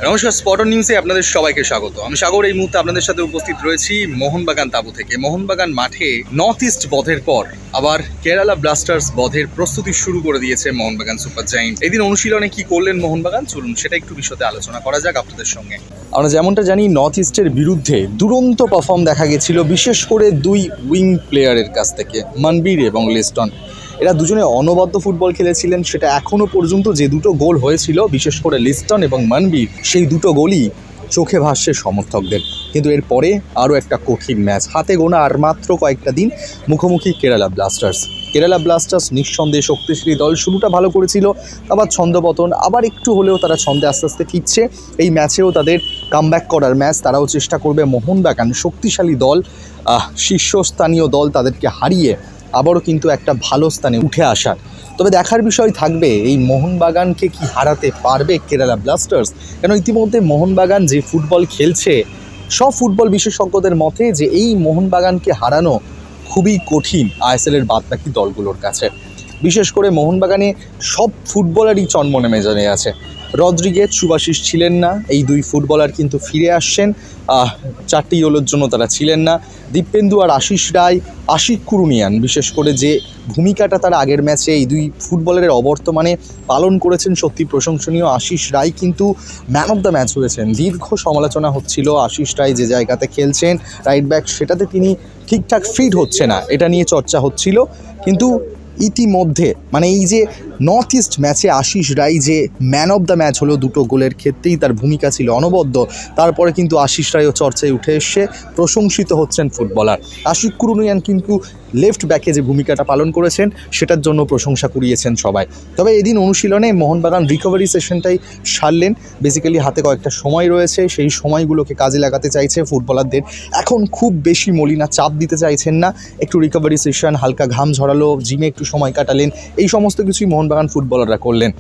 নমস্কার, spot on নিউজে আপনাদের সবাইকে স্বাগত। আমি সাগর। এই মুহূর্তে আপনাদের সাথে উপস্থিত রয়েছি মোহনবাগান তাঁবু থেকে। মোহনবাগান মাঠে নর্থ ইস্ট বধের পর আবার কেরালা ব্লাস্টার্স বধের প্রস্তুতি শুরু করে দিয়েছে মোহনবাগান সুপার জায়েন্ট। এদিন অনুশীলনে কি করলেন মোহনবাগান, চলুন সেটা একটু বিশদে আলোচনা করা যাক আপনাদের সঙ্গে। আমরা যেমনটা জানি, নর্থ ইস্টের বিরুদ্ধে দুরন্ত পারফর্ম দেখা গেছিল, বিশেষ করে দুই উইং প্লেয়ারের কাছ থেকে, মনবীর এবং লিস্টন। এরা দুজনে অনবদ্য ফুটবল খেলেছিলেন। সেটা এখনও পর্যন্ত যে দুটো গোল হয়েছিল, বিশেষ করে লিস্টন এবং মনবীর, সেই দুটো গোলই চোখে ভাসছে সমর্থকদের। কিন্তু এরপরে আরও একটা কঠিন ম্যাচ, হাতে গোনা আর মাত্র কয়েকটা দিন, মুখোমুখি কেরালা ব্লাস্টার্স। কেরালা ব্লাস্টার্স নিঃসন্দেহে শক্তিশালী দল। শুরুটা ভালো করেছিল, আবার ছন্দপতন, আবার একটু হলেও তারা ছন্দে আস্তে আস্তে ফিরছে। এই ম্যাচেও তাদের কামব্যাক করার ম্যাচ, তারাও চেষ্টা করবে মোহনবাগান শক্তিশালী দল, শীর্ষস্থানীয় দল, তাদেরকে হারিয়ে আবারও কিন্তু একটা ভালো স্থানে উঠে আসার। তবে দেখার বিষয় থাকবে এই মোহনবাগানকে কি হারাতে পারবে কেরালা ব্লাস্টার্স। কেন ইতিমধ্যে মোহনবাগান যে ফুটবল খেলছে, সব ফুটবল বিশেষজ্ঞদের মতে যে এই মোহনবাগানকে হারানো খুবই কঠিন আইএসএলের বাদবাকি দলগুলোর কাছে। বিশেষ করে মোহনবাগানে সব ফুটবলারই চনমনে মেজাজে আছে। রদ্রিগেজ, সুভাশিস ছিলেন না, এই দুই ফুটবলার কিন্তু ফিরে আসছেন। 4টি গোলের জন্য তারা ছিলেন না। দীপেন্দু আর আশিস রায়, আশিক কুরুনিয়ান, বিশেষ করে যে ভূমিকাটা তারা আগের ম্যাচে এই দুই ফুটবলারের অবর্তমানে পালন করেছেন, সত্যি প্রশংসনীয়। আশিস রায় কিন্তু ম্যান অফ দ্য ম্যাচ হয়েছেন। দীর্ঘ সমালোচনা হচ্ছিল আশিস রায় যে জায়গাতে খেলছেন রাইট ব্যাক, সেটাতে তিনি ঠিকঠাক ফিট হচ্ছে না, এটা নিয়ে চর্চা হচ্ছিল। কিন্তু ইতিমধ্যে এই যে নর্থ ইস্ট ম্যাচে আশিস রায় যে ম্যান অফ দ্য ম্যাচ হলো, দুটো গোলের ক্ষেত্রেই তার ভূমিকা ছিল অনবদ্য। তারপরে কিন্তু আশিস রায়ও চর্চায় উঠে এসে প্রশংসিত হচ্ছেন ফুটবলার। আশিক কুরুনিয়ান কিন্তু লেফট ব্যাকে যে ভূমিকাটা পালন করেছেন, সেটার জন্য প্রশংসা কুড়িয়েছেন সবাই। তবে এদিন অনুশীলনে মোহনবাগান রিকভারি সেশনটাই সারলেন। বেসিক্যালি হাতে কয়েকটা সময় রয়েছে, সেই সময়গুলোকে কাজে লাগাতে চাইছে ফুটবলারদের। এখন খুব বেশি মলিনা চাপ দিতে চাইছেন না, একটু রিকভারি সেশন, হালকা ঘাম ঝরালো, জিমে একটু সময় কাটালেন, এই সমস্ত কিছুই মোহনবাগান ফুটবলাররা করলেন।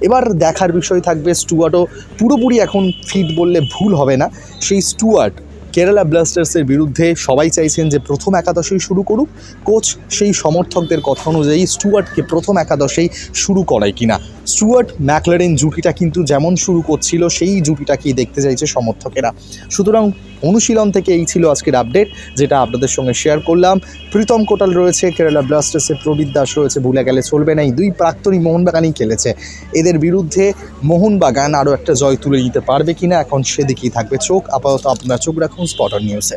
এবার দেখার বিষয় থাকবে, স্টুয়ার্টও পুরোপুরি এখন ফিট বললে ভুল হবে না। সেই স্টুয়ার্ট কেরালা ব্লাস্টার্সের বিরুদ্ধে সবাই চাইছেন যে প্রথম একাদশেই শুরু করুক। কোচ সেই সমর্থকদের কথা অনুযায়ী স্টুয়ার্টকে প্রথম একাদশেই শুরু করায় কিনা। স্টুয়ার্ট ম্যাকলারেন জুটিটা কিন্তু যেমন শুরু করছিল, সেই জুটিটাকেই দেখতে চাইছে সমর্থকেরা। সুতরাং অনুশীলন থেকে এই ছিল আজকের আপডেট, যেটা আপনাদের সঙ্গে শেয়ার করলাম। প্রীতম কোটাল রয়েছে কেরালা ব্লাস্টার্সে, প্রবীর দাস রয়েছে, ভুলে গেলে চলবে না। এই দুই প্রাক্তনী মোহনবাগানই খেলেছে। এদের বিরুদ্ধে মোহনবাগান আরও একটা জয় তুলে নিতে পারবে কিনা, এখন সেদিকেই থাকবে চোখ। আপাতত আপনারা চোখ রাখুন স্পট অন নিউজে।